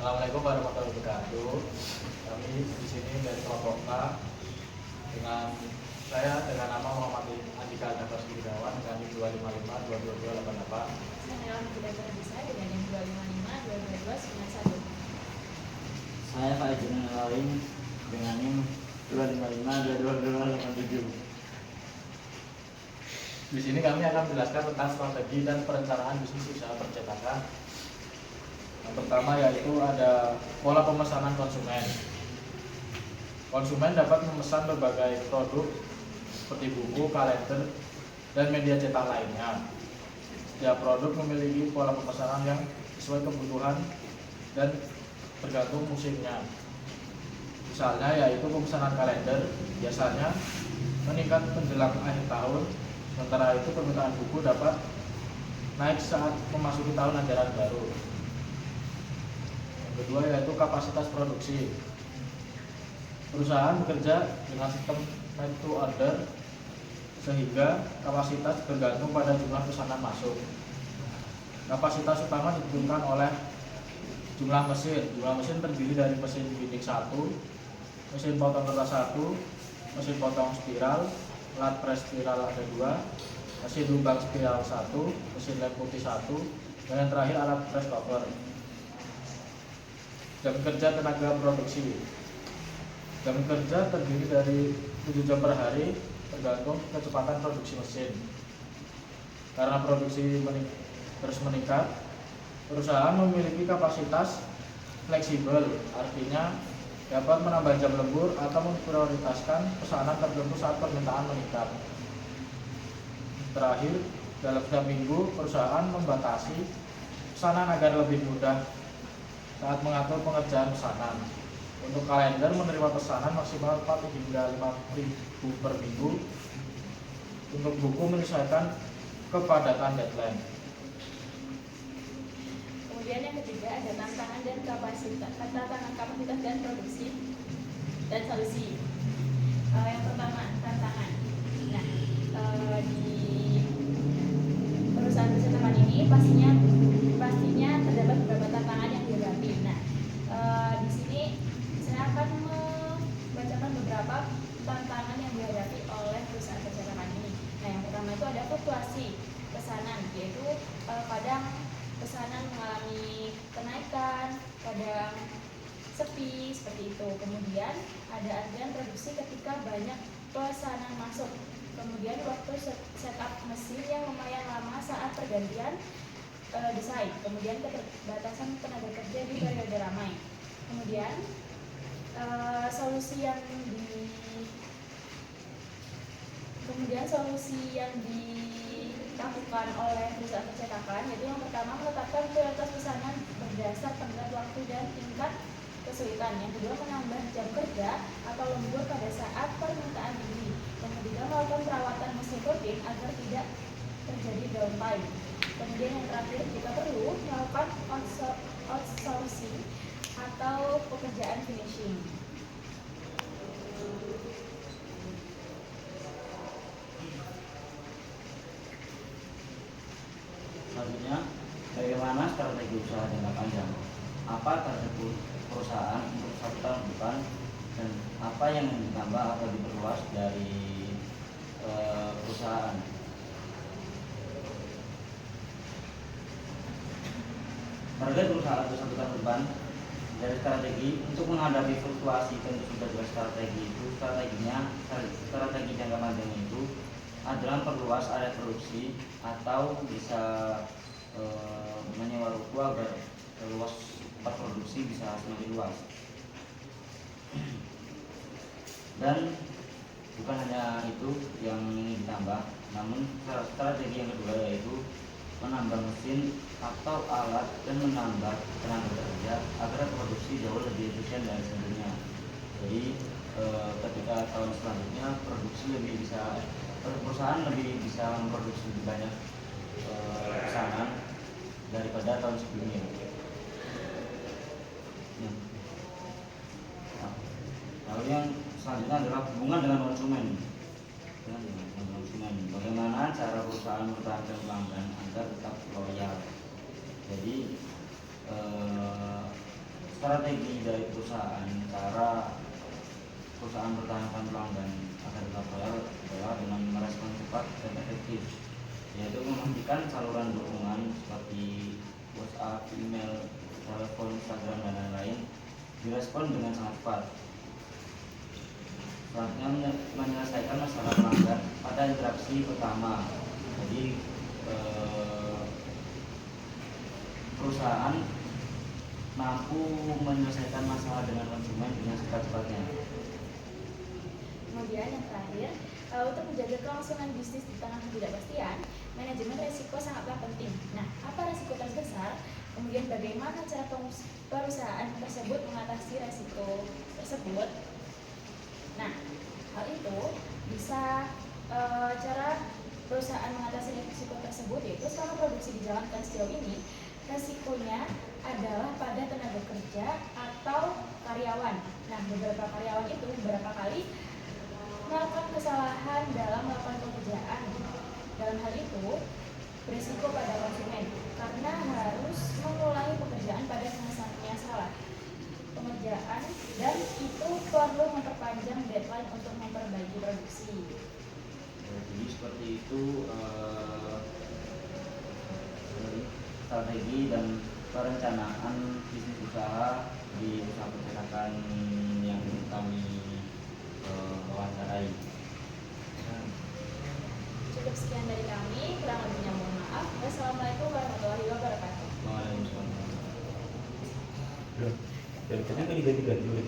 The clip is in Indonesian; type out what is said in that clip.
Assalamualaikum warahmatullahi wabarakatuh. Kami di sini dari kelompok K dengan dengan nama Muhammad Andika Daftar Gunawan dengan NIM 255 22288. Saya Alhamdulillah bisa dengan NIM 255 222 91. Saya Pak Ejun Lain dengan NIM 255 22287. Di sini kami akan menjelaskan tentang strategi dan perencanaan bisnis usaha percetakan. Yang pertama yaitu ada pola pemesanan konsumen. Konsumen dapat memesan berbagai produk seperti buku, kalender, dan media cetak lainnya. Setiap produk memiliki pola pemesanan yang sesuai kebutuhan dan tergantung musimnya. Misalnya yaitu pemesanan kalender biasanya meningkat menjelang akhir tahun, sementara itu permintaan buku dapat naik saat memasuki tahun ajaran baru. Yang kedua yaitu kapasitas produksi. Perusahaan bekerja dengan sistem made to order sehingga kapasitas bergantung pada jumlah pesanan masuk. Kapasitas utama ditentukan oleh jumlah mesin. Jumlah mesin terdiri dari mesin bidik 1, mesin potong kertas 1, mesin potong spiral, lat pres spiral ada 2, mesin lubang spiral 1, mesin lem putih 1, dan yang terakhir alat press cover. Jam kerja tenaga produksi. Jam kerja terdiri dari 7 jam per hari tergantung kecepatan produksi mesin. Karena produksi terus meningkat, perusahaan memiliki kapasitas fleksibel, artinya dapat menambah jam lembur atau memprioritaskan pesanan tertentu saat permintaan meningkat. Terakhir, dalam setiap minggu perusahaan membatasi pesanan agar lebih mudah saat mengatur pengerjaan pesanan. Untuk kalender menerima pesanan maksimal 4 hingga 5.000 per minggu. Untuk buku menyesuaikan kepadatan deadline. Kemudian yang ketiga ada tantangan dan kapasitas, dan produksi dan solusi. Yang pertama tantangan. Nah, di perusahaan percetakan ini pastinya terdapat beberapa tantangan yang dihadapi. Nah, di sini saya akan membacakan beberapa tantangan yang dihadapi oleh perusahaan percetakan ini. Nah, yang pertama itu ada fluktuasi pesanan, yaitu kadang pesanan mengalami kenaikan, kadang sepi seperti itu. Kemudian ada antrian produksi ketika banyak pesanan masuk. Kemudian waktu setup mesin yang lumayan lama saat pergantian desain. Kemudian keterbatasan tenaga kerja di periode ramai. Kemudian solusi yang dilakukan oleh perusahaan percetakan yaitu yang pertama menetapkan prioritas pesanan berdasar tenggat waktu dan tingkat kesulitan. Yang kedua menambah jam kerja atau lembur pada saat permintaan tinggi. Yang ketiga melakukan perawatan mesin rutin agar tidak terjadi downtime. Kemudian yang terakhir jika perlu melakukan outsourcing atau pekerjaan finishing. Selanjutnya, bagaimana strategi usaha jangka panjang? Apa target perusahaan untuk 1 tahun depan dan apa yang ditambah atau diperluas dari perusahaan? Target perusahaan untuk 1 tahun depan dari strategi untuk menghadapi fluktuasi tentu sudah jelas strategi jangka panjang itu adalah perluas area produksi atau bisa menyewa ruko agar luas tempat produksi bisa semakin luas. Dan bukan hanya itu yang ingin ditambah, namun strategi yang kedua yaitu menambah mesin atau alat dan menambah tenaga kerja agar produksi jauh lebih efisien dari sebelumnya. Jadi ketika tahun selanjutnya perusahaan lebih bisa memproduksi lebih banyak pesanan daripada tahun sebelumnya. Lalu yang selanjutnya adalah hubungan dengan konsumen. Bagaimana cara perusahaan mempertahankan pelanggan agar tetap loyal? Jadi strategi dari perusahaan, cara perusahaan pertahankan pelanggan agar tetap loyal adalah dengan merespon cepat dan efektif, yaitu memastikan saluran dukungan seperti WhatsApp, email, telepon, Instagram, dan lain-lain direspon dengan sangat cepat. Selanjutnya menyelesaikan masalah pelanggan pada interaksi pertama. Jadi perusahaan mampu menyelesaikan masalah dengan konsumen dengan cepat-cepatnya. Kemudian yang terakhir, untuk menjaga kelangsungan bisnis di tengah ketidakpastian, manajemen resiko sangatlah penting. Nah, apa resiko terbesar? Kemudian bagaimana cara perusahaan tersebut mengatasi resiko tersebut? Nah, hal itu bisa cara perusahaan mengatasi resiko tersebut yaitu selama produksi dijalankan sejauh ini, resikonya adalah pada tenaga kerja atau karyawan. Nah, beberapa karyawan itu beberapa kali melakukan kesalahan dalam melakukan pekerjaan. Dalam hal itu, berisiko pada konsumen karena harus mengulangi pekerjaan pada kemasannya salah pengerjaan, dan itu perlu memperpanjang deadline untuk memperbaiki produksi. Jadi seperti itu strategi dan perencanaan bisnis usaha di usaha percetakan yang kami wawancarai. Cukup sekian dari kami, kurang lebihnya mohon maaf. Wassalamualaikum warahmatullahi wabarakatuh. Waalaikumsalam. Dan katanya kan diganti-ganti oleh